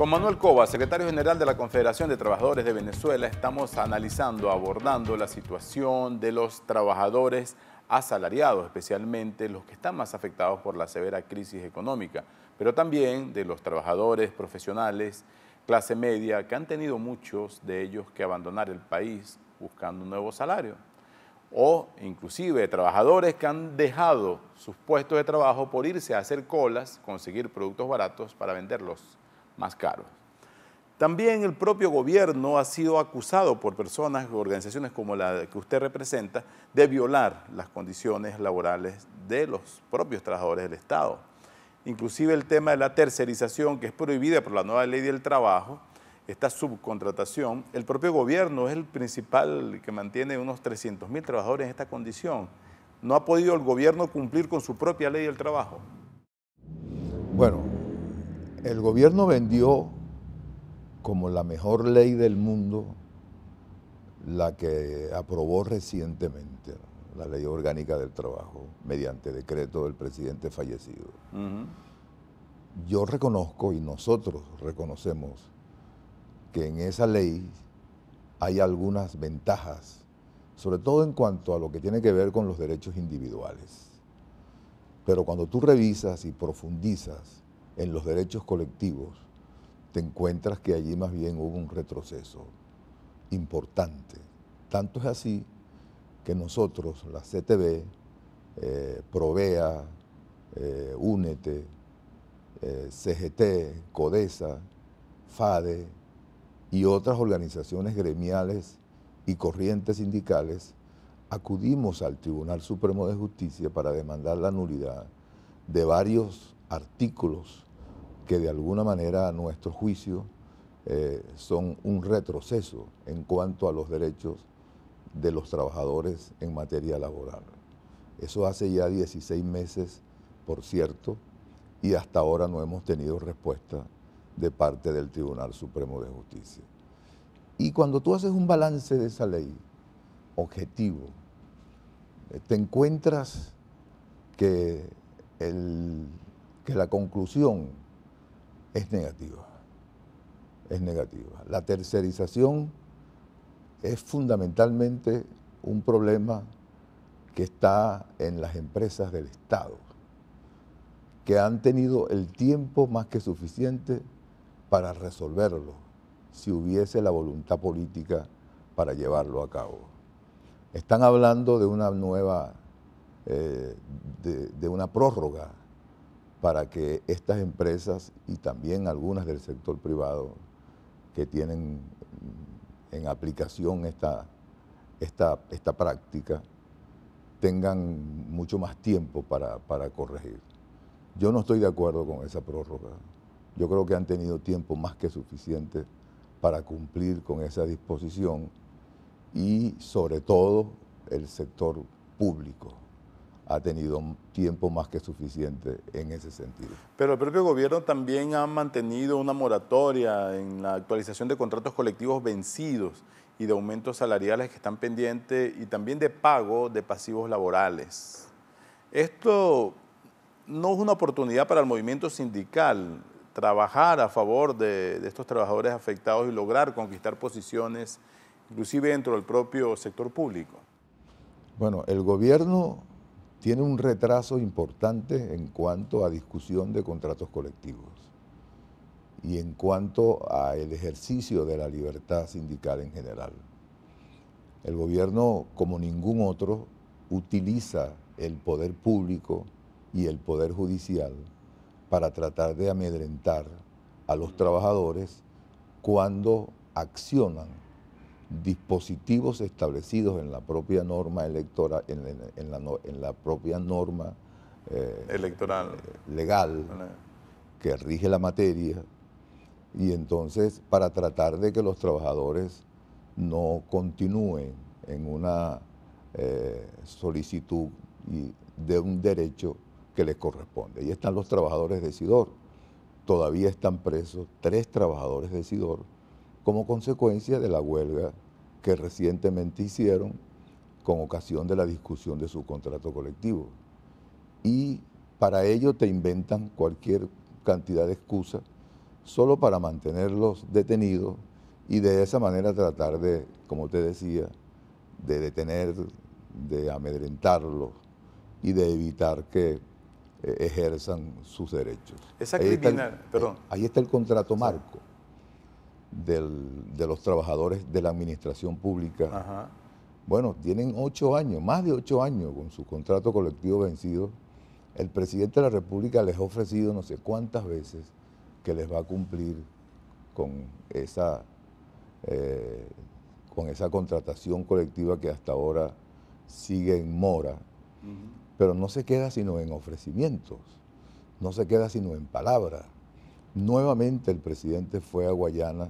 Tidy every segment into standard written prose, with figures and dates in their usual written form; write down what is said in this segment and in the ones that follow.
Juan Manuel Cova, secretario general de la Confederación de Trabajadores de Venezuela, estamos analizando, abordando la situación de los trabajadores asalariados, especialmente los que están más afectados por la severa crisis económica, pero también de los trabajadores profesionales, clase media, que han tenido muchos de ellos que abandonar el país buscando un nuevo salario, o inclusive trabajadores que han dejado sus puestos de trabajo por irse a hacer colas, conseguir productos baratos para venderlos más caros. También el propio gobierno ha sido acusado por personas, organizaciones como la que usted representa, de violar las condiciones laborales de los propios trabajadores del Estado. Inclusive el tema de la tercerización, que es prohibida por la nueva ley del trabajo, esta subcontratación, el propio gobierno es el principal que mantiene unos 300.000 trabajadores en esta condición. ¿No ha podido el gobierno cumplir con su propia ley del trabajo? Bueno, el gobierno vendió como la mejor ley del mundo la que aprobó recientemente, la Ley Orgánica del Trabajo, mediante decreto del presidente fallecido. Yo reconozco y nosotros reconocemos que en esa ley hay algunas ventajas, sobre todo en cuanto a lo que tiene que ver con los derechos individuales. Pero cuando tú revisas y profundizas en los derechos colectivos, te encuentras que allí más bien hubo un retroceso importante. Tanto es así que nosotros, la CTV, Provea, Únete, CGT, CODESA, FADE y otras organizaciones gremiales y corrientes sindicales, acudimos al Tribunal Supremo de Justicia para demandar la nulidad de varios artículos que de alguna manera a nuestro juicio son un retroceso en cuanto a los derechos de los trabajadores en materia laboral. Eso hace ya 16 meses, por cierto, y hasta ahora no hemos tenido respuesta de parte del Tribunal Supremo de Justicia. Y cuando tú haces un balance de esa ley, objetivo, te encuentras que la conclusión es negativa. Es negativa. La tercerización es fundamentalmente un problema que está en las empresas del Estado, que han tenido el tiempo más que suficiente para resolverlo, si hubiese la voluntad política para llevarlo a cabo. Están hablando de una nueva, de una prórroga para que estas empresas y también algunas del sector privado que tienen en aplicación esta práctica tengan mucho más tiempo para corregir. Yo no estoy de acuerdo con esa prórroga. Yo creo que han tenido tiempo más que suficiente para cumplir con esa disposición y sobre todo el sector público ha tenido tiempo más que suficiente en ese sentido. Pero el propio gobierno también ha mantenido una moratoria en la actualización de contratos colectivos vencidos y de aumentos salariales que están pendientes y también de pago de pasivos laborales. Esto no es una oportunidad para el movimiento sindical trabajar a favor de estos trabajadores afectados y lograr conquistar posiciones, inclusive dentro del propio sector público. Bueno, el gobierno tiene un retraso importante en cuanto a discusión de contratos colectivos y en cuanto al ejercicio de la libertad sindical en general. El gobierno, como ningún otro, utiliza el poder público y el poder judicial para tratar de amedrentar a los trabajadores cuando accionan dispositivos establecidos en la propia norma electoral, en la propia norma electoral legal que rige la materia, y entonces para tratar de que los trabajadores no continúen en una solicitud de un derecho que les corresponde. Y están los trabajadores de Sidor. Todavía están presos 3 trabajadores de Sidor como consecuencia de la huelga que recientemente hicieron con ocasión de la discusión de su contrato colectivo. Y para ello te inventan cualquier cantidad de excusas solo para mantenerlos detenidos y de esa manera tratar de, como te decía, de detener, de amedrentarlos y de evitar que ejerzan sus derechos. Esa criminal, perdón. Ahí está el contrato Sí. marco de los trabajadores de la administración pública. Ajá. Bueno, tienen 8 años, más de 8 años con su contrato colectivo vencido. El presidente de la República les ha ofrecido no sé cuántas veces que les va a cumplir con esa contratación colectiva que hasta ahora sigue en mora, pero no se queda sino en ofrecimientos, no se queda sino en palabras. Nuevamente el presidente fue a Guayana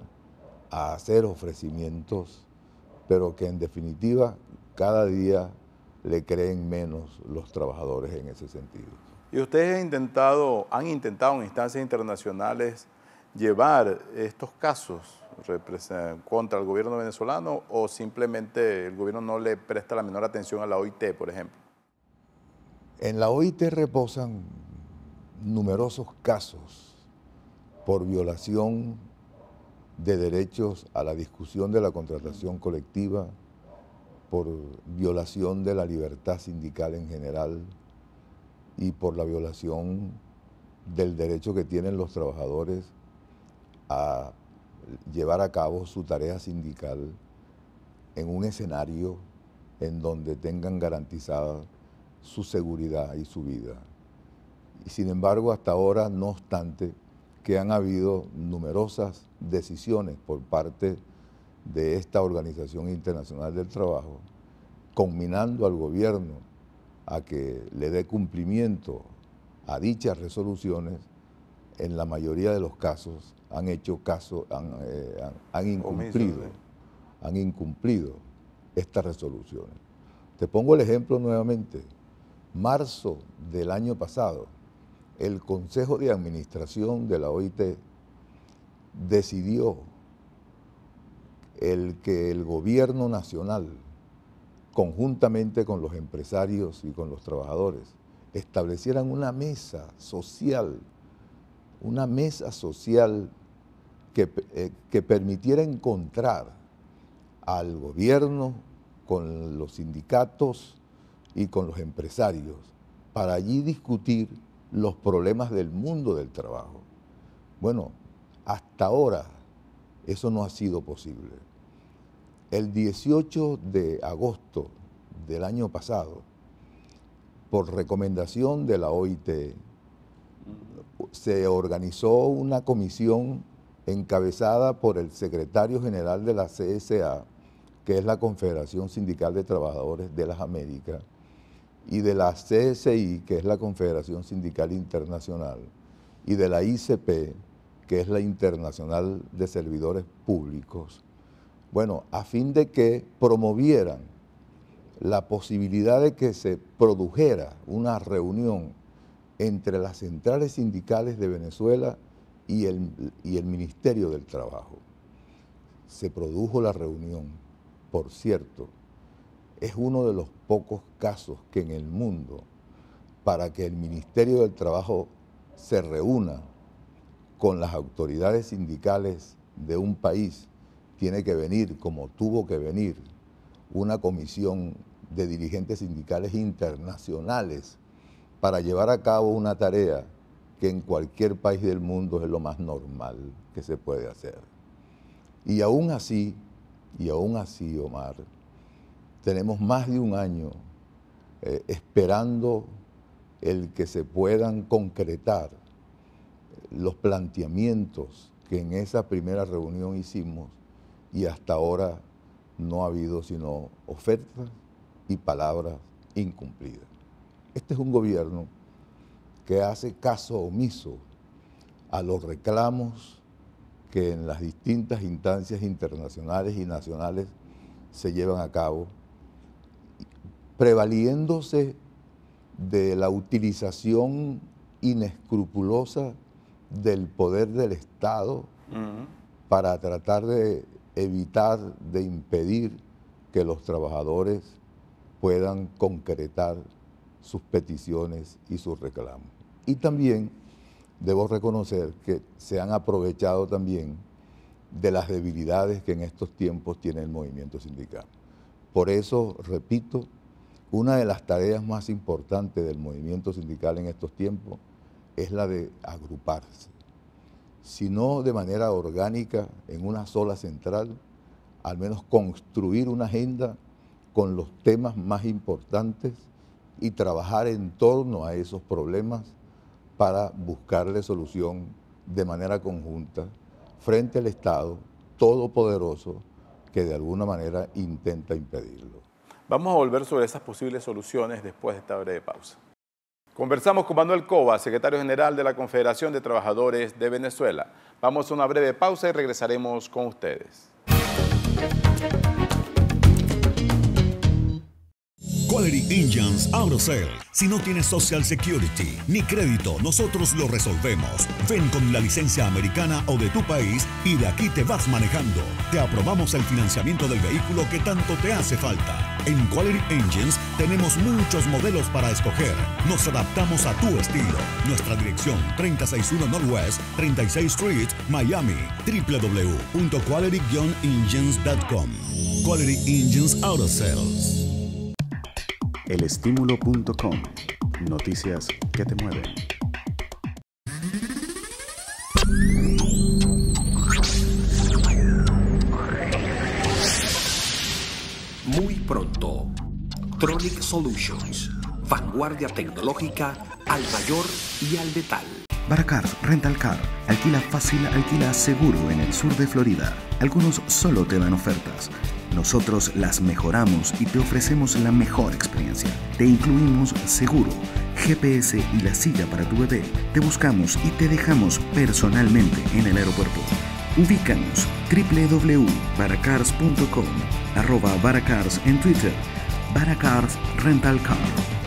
a hacer ofrecimientos, pero que en definitiva cada día le creen menos los trabajadores en ese sentido. ¿Y ustedes han intentado en instancias internacionales llevar estos casos contra el gobierno venezolano o simplemente el gobierno no le presta la menor atención a la OIT, por ejemplo? En la OIT reposan numerosos casos por violación de derechos a la discusión de la contratación colectiva, por violación de la libertad sindical en general y por la violación del derecho que tienen los trabajadores a llevar a cabo su tarea sindical en un escenario en donde tengan garantizada su seguridad y su vida. Y sin embargo, hasta ahora, no obstante, que han habido numerosas decisiones por parte de esta Organización Internacional del Trabajo, conminando al gobierno a que le dé cumplimiento a dichas resoluciones. En la mayoría de los casos han incumplido estas resoluciones. Te pongo el ejemplo nuevamente. Marzo del año pasado, el Consejo de Administración de la OIT decidió que el gobierno nacional, conjuntamente con los empresarios y con los trabajadores, establecieran una mesa social que permitiera encontrar al gobierno con los sindicatos y con los empresarios para allí discutir los problemas del mundo del trabajo. Bueno, hasta ahora eso no ha sido posible. El 18 de agosto del año pasado, por recomendación de la OIT, se organizó una comisión encabezada por el secretario general de la CSA, que es la Confederación Sindical de Trabajadores de las Américas, y de la CSI, que es la Confederación Sindical Internacional, y de la ICP, que es la Internacional de Servidores Públicos, bueno, a fin de que promovieran la posibilidad de que se produjera una reunión entre las centrales sindicales de Venezuela y el Ministerio del Trabajo. Se produjo la reunión, por cierto. Es uno de los pocos casos que en el mundo, para que el Ministerio del Trabajo se reúna con las autoridades sindicales de un país, tiene que venir, como tuvo que venir, una comisión de dirigentes sindicales internacionales para llevar a cabo una tarea que en cualquier país del mundo es lo más normal que se puede hacer. Y aún así, Omar, tenemos más de un año esperando el que se puedan concretar los planteamientos que en esa primera reunión hicimos y hasta ahora no ha habido sino ofertas y palabras incumplidas. Este es un gobierno que hace caso omiso a los reclamos que en las distintas instancias internacionales y nacionales se llevan a cabo, prevaliéndose de la utilización inescrupulosa del poder del Estado para tratar de evitar, de impedir que los trabajadores puedan concretar sus peticiones y sus reclamos. Y también debo reconocer que se han aprovechado también de las debilidades que en estos tiempos tiene el movimiento sindical. Por eso, repito, una de las tareas más importantes del movimiento sindical en estos tiempos es la de agruparse, si no de manera orgánica en una sola central, al menos construir una agenda con los temas más importantes y trabajar en torno a esos problemas para buscarle solución de manera conjunta frente al Estado todopoderoso que de alguna manera intenta impedirlo. Vamos a volver sobre esas posibles soluciones después de esta breve pausa. Conversamos con Manuel Cova, secretario general de la Confederación de Trabajadores de Venezuela. Vamos a una breve pausa y regresaremos con ustedes. Quality Engines Auto Sale. Si no tienes Social Security ni crédito, nosotros lo resolvemos. Ven con la licencia americana o de tu país y de aquí te vas manejando. Te aprobamos el financiamiento del vehículo que tanto te hace falta. En Quality Engines tenemos muchos modelos para escoger. Nos adaptamos a tu estilo. Nuestra dirección 361 Northwest 36th Street, Miami. www.quality-engines.com. Quality Engines Auto Sales. Elestimulo.com. Noticias que te mueven. Muy pronto, Tronic Solutions, vanguardia tecnológica al mayor y al metal. Baracars Rental Car. Alquila fácil, alquila seguro en el sur de Florida. Algunos solo te dan ofertas. Nosotros las mejoramos y te ofrecemos la mejor experiencia. Te incluimos seguro, GPS y la silla para tu bebé. Te buscamos y te dejamos personalmente en el aeropuerto. Ubícanos www.baracars.com, @Baracars en Twitter, Baracars Rental Car.